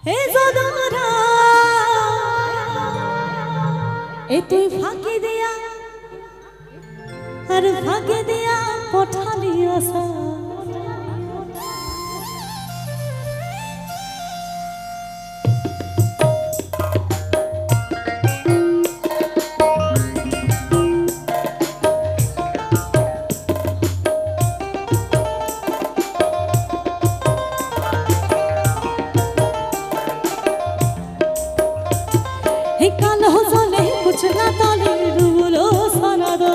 হে যদুরা এ তুই ফাঁকি দিয়া আর ফাঁকি দিয়া পঠালি আসা काल हो जाले कुछ ना ताले डूबलो सारा दो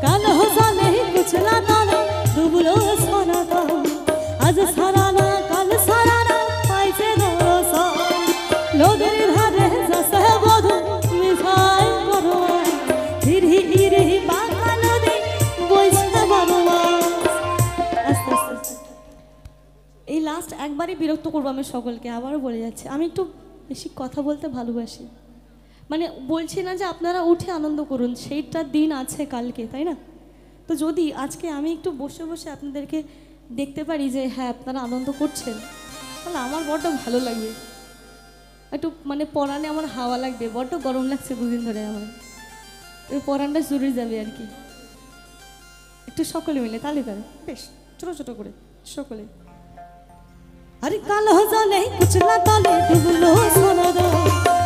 काल हो जाले कुछ ना ताले डूबलो सारा दो आज सारा ना काल सारा ना पाइছে দোসা নদীর ধারে যাসে বধু মিঠাই করো ধীরে ধীরে বাঁকা নদী বইছে বাবা আস্তে আস্তে এই লাস্ট একবারই বিরক্ত করব আমি সকলকে আবারও বলে যাচ্ছি আমি একটু বেশি কথা বলতে ভালোবাসি মানে বলছি না যে আপনারা উঠে আনন্দ করুন সেইটা দিন আছে কালকে তাই না তো যদি আজকে আমি একটু বসে বসে আপনাদেরকে দেখতে পারি যে হ্যাঁ আপনারা আনন্দ করছেন তাহলে আমার বড্ড ভালো লাগবে একটু মানে পরাণে আমার হাওয়া লাগবে বড্ড গরম লাগছে দুদিন ধরে আমার ওই পরাণটা জুড়ে যাবে আর কি একটু সকলে মিলে তালে তালে বেশ ছোটো ছোটো করে সকলে अरे काल हो जाले कुछ ना ताले डूबलो सारा दो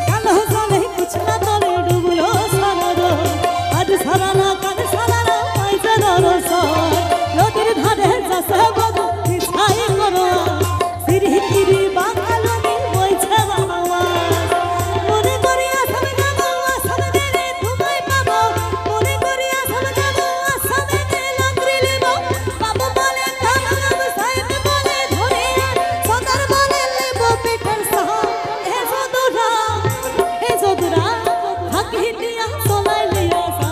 काल हो जाले कुछ ना ताले डूबलो सारा दो आज सारा ना काल सारा ना पाइছে দোসা নদীর ধারে যাসে বধু মিঠাই করো ধীরে ধীরে বাঁকা নদী বইছে বাবা মনে করি আসামে যাবো আসামে গেলে তোমায় পাবো মনে করি আসামে যাবো আসামে গেলে নকরি নেব বাবু বলে কাম সাইতে বলে ধরে সদর বলে নেব পেটের সাহা হে যদুরা ফাঁকি দিয়া চলাইলে আসা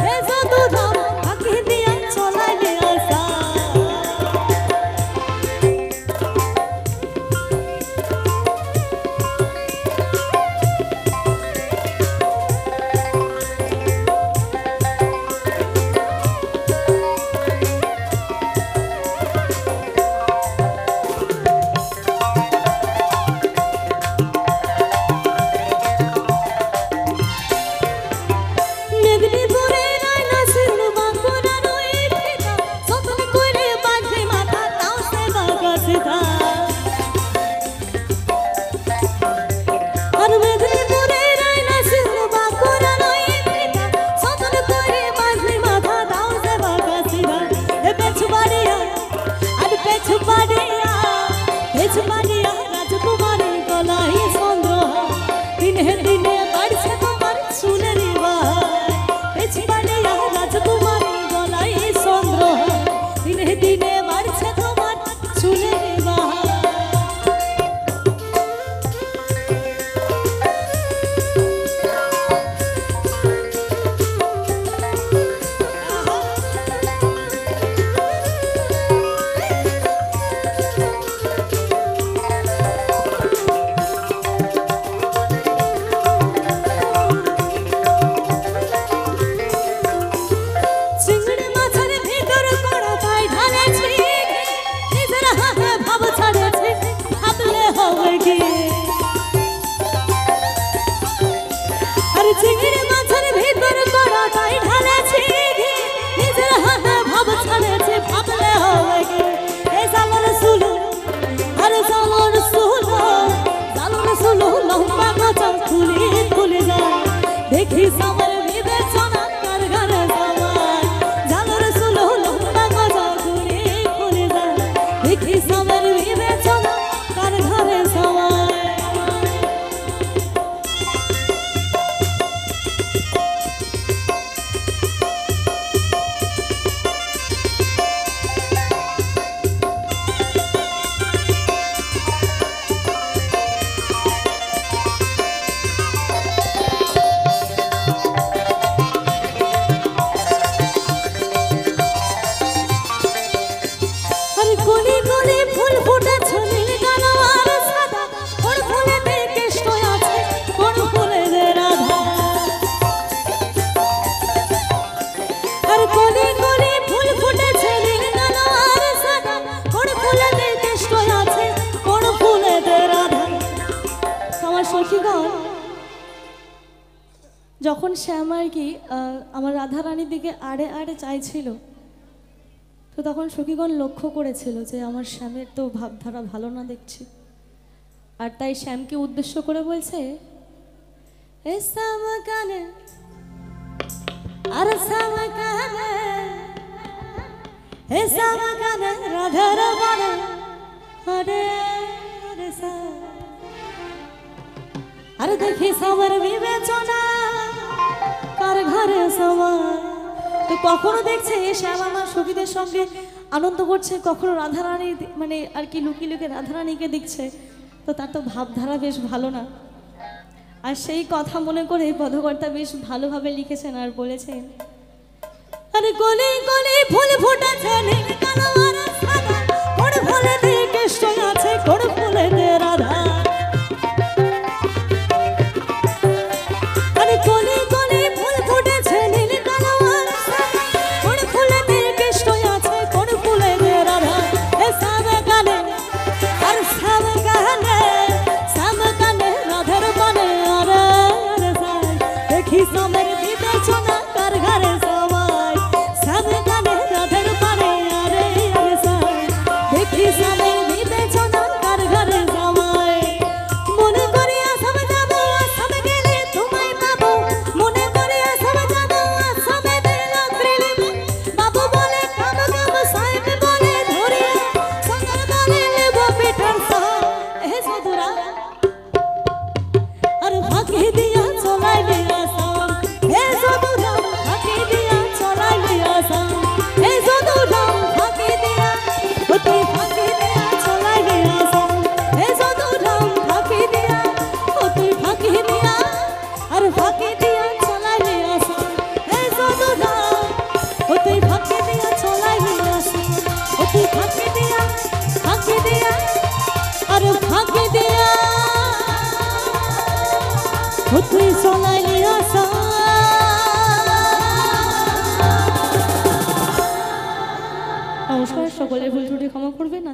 হে যদুরা ফাঁকি দিয়া চলাইলে আসা মেদিনীপুরে রায়না সিল বাঁকুড়া নই ফিতা সতন করে বাঁধে মাথা তাও সে বাঁকা সিধা আর মেদিনীপুরে রায়না সিল বাঁকুড়া নই ফিতা সতন করে বাঁধে মাথা তাও সে বাঁকা সিধা এ পেছবাড়িয়া আর পেছবাড়িয়া রাজকুমারী গলায় চন্দ্র দিনে দিনে বাড়ছে তোমার চুলের পেছবাড়িয়া রাজকুমারী গলায় চন্দ্র দিনে দিনে বাড়ছে তোমার চুলের চিংড়ি মাছের ভিতর কড়া তাই ঢালেছি নিজের হাতে ভাব ছাড়েছি ভাবলে হবে কি আরে চিংড়ি মাছের ভিতর কড়া তাই ঢালেছি নিজের হাতে ভাব ছাড়েছি ভাবলে হবে কি এই জালর সুলু আরে জালর সুলু লম্বা গাছা খুলি খুলে যায় দেখি আমার বিবেচনা কার ঘরে যাওয়ার জালর সুলু লম্বা গাছা খুলি খুলে যায় দেখি আমার বিবেচনা কার ঘরে যাওয়ার যখন শ্যাম আর কি আমার রাধারানীর দিকে আড়ে আড়ে চাইছিল, তো তখন সখীগণ লক্ষ্য করেছিল যে আমার শ্যামের তো ভাবধারা ভালো না দেখছি, আর তাই শ্যামকে উদ্দেশ্য করে বলছে, এ শ্যাম কানে আর শ্যাম কানে, এ শ্যাম কানে রাধার বনে, আরে আরে শ্যাম, আর দেখি সবার বিবেচনা কার ঘরে সবার। তো কখনো দেখছে শ্যাম আমার সখীদের সঙ্গে আনন্দ করছে, কখনো রাধারানী মানে আর কি লুকিয়ে লুকিয়ে রাধারানীকে দেখছে, তো তার তো ভাবধারা বেশ ভালো না। আর সেই কথা মনে করে পদকর্তা বেশ ভালোভাবে লিখেছেন আর বলেছেন, আরে গলি গলি ফুল ফুটেছে নীল কালো আর সাদা, কোন ফুলেতে কৃষ্ণ আছে কোন ফুলেতে রাধা, আরে গলি গলি ফুল ফুটেছে নীল কালো আর সাদা, কোন ফুলেতে কৃষ্ণ আছে কোন ফুলেতে রাধা। এ সাবে গানে আর সাবে গানে, সাবে গানে রাধার বনে, আরে আরে সাই দেখি সামের বিবেচনা কার ঘরে সবাই, সাবে গানে রাধার বনে, আরে আরে সাই দেখি সামের বিবেচনা কার ঘরে সবাই। মনে করে আসামে যাবো, আসামে গেলে তোমায় পাবো, মনে করে আসামে যাবো, আসামে দিলা প্রেম বাবু বলে কাম কাম, সাহেব বলে ধরিয়া, সঙ্গর বলে নেব পিঠার সাহা। এ সদুরা আর ফাঁকি দিয়া চলাইলে আসাম, হে সদুরা ফাঁকি দিয়া চলাইলে আসাম, হে সদুরা ফাঁকি দিয়া, তুই ফাঁকি দিয়া চলাইলে আসাম, হে সদুরা ফাঁকি দিয়া, তুই ফাঁকি দিয়া, আর ফাঁকি দিয়া চলাইলে আসাম, হে সদুরা তুই ফাঁকি দিয়া চলাইলে আসাম, তুই ফাঁকি দিয়া, ফাঁকি দিয়া, আর ফাঁকি দিয়া তুই চলাইলে আসাম। নমস্কার, সকলের ভুল ত্রুটি ক্ষমা করবে না।